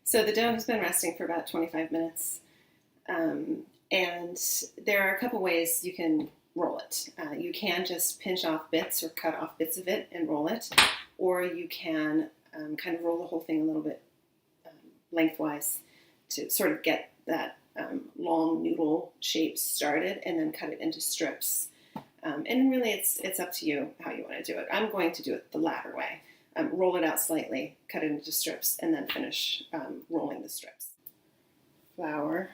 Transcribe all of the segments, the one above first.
So the dough has been resting for about 25 minutes. And there are a couple ways you can roll it. You can just pinch off bits or cut off bits of it and roll it, or you can kind of roll the whole thing a little bit lengthwise to sort of get that long noodle shape started, and then cut it into strips. And really it's up to you how you want to do it. I'm going to do it the latter way. Roll it out slightly, cut it into strips, and then finish rolling the strips. Flour.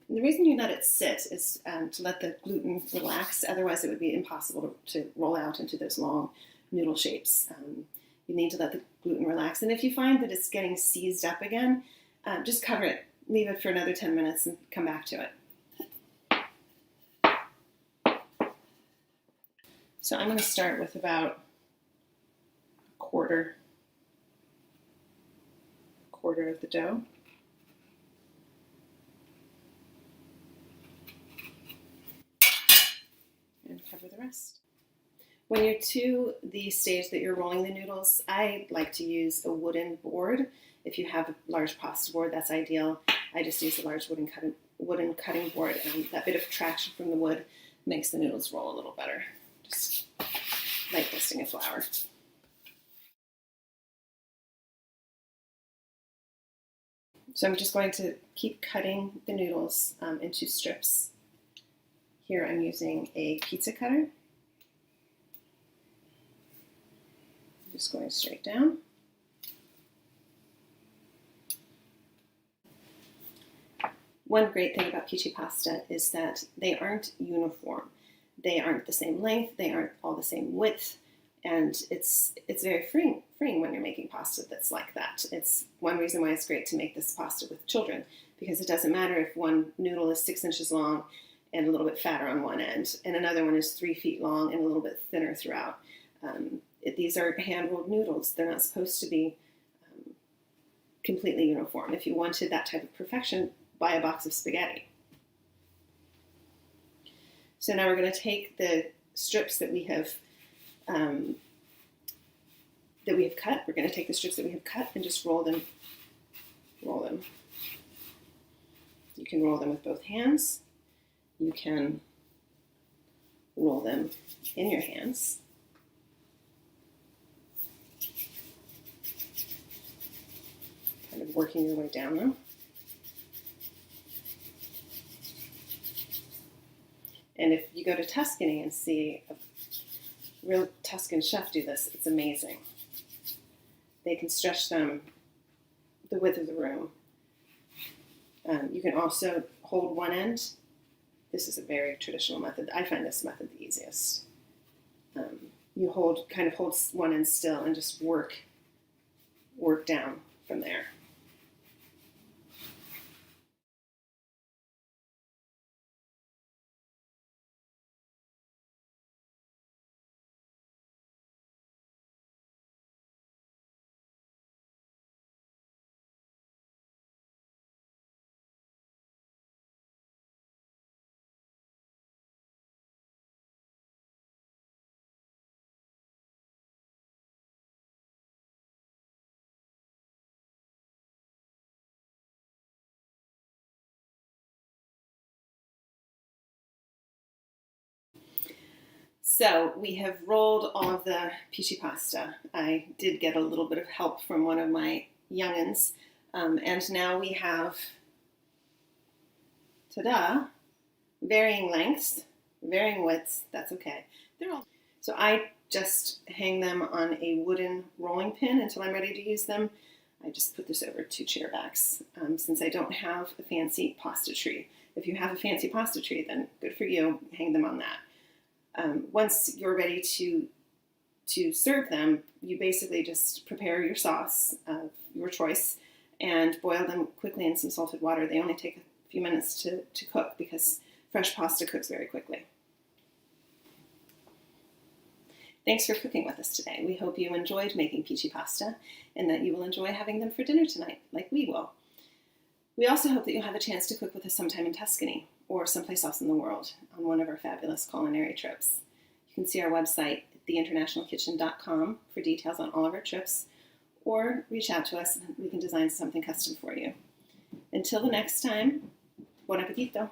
And the reason you let it sit is to let the gluten relax. Otherwise, it would be impossible to roll out into those long noodle shapes. You need to let the gluten relax. And if you find that it's getting seized up again, just cover it. Leave it for another 10 minutes and come back to it. So I'm going to start with about a quarter of the dough. And cover the rest. When you're to the stage that you're rolling the noodles, I like to use a wooden board. If you have a large pasta board, that's ideal. I just use a large wooden cutting board, and that bit of traction from the wood makes the noodles roll a little better. Just light dusting of flour. So I'm just going to keep cutting the noodles into strips. Here I'm using a pizza cutter. Just going straight down. One great thing about Pici pasta is that they aren't uniform. They aren't the same length, they aren't all the same width, and it's very freeing when you're making pasta that's like that. It's one reason why it's great to make this pasta with children, because it doesn't matter if one noodle is 6 inches long and a little bit fatter on one end, and another one is 3 feet long and a little bit thinner throughout. These are hand-rolled noodles. They're not supposed to be completely uniform. If you wanted that type of perfection, buy a box of spaghetti. So now we're going to take the strips that we have cut. We're going to take the strips that we have cut and just roll them. You can roll them with both hands. You can roll them in your hands. Kind of working your way down them. And if you go to Tuscany and see a real Tuscan chef do this, it's amazing. They can stretch them the width of the room. You can also hold one end. This is a very traditional method. I find this method the easiest. You kind of hold one end still and just work down from there. So we have rolled all of the Pici pasta. I did get a little bit of help from one of my young'uns. And now we have, ta-da, varying lengths, varying widths. That's okay. So I just hang them on a wooden rolling pin until I'm ready to use them. I just put this over 2 chair backs since I don't have a fancy pasta tree. If you have a fancy pasta tree, then good for you. Hang them on that. Once you're ready to serve them, you basically just prepare your sauce of your choice and boil them quickly in some salted water. They only take a few minutes to cook because fresh pasta cooks very quickly. Thanks for cooking with us today. We hope you enjoyed making Pici pasta and that you will enjoy having them for dinner tonight, like we will. We also hope that you'll have a chance to cook with us sometime in Tuscany or someplace else in the world on one of our fabulous culinary trips. You can see our website, theinternationalkitchen.com, for details on all of our trips, or reach out to us and we can design something custom for you. Until the next time, buon appetito!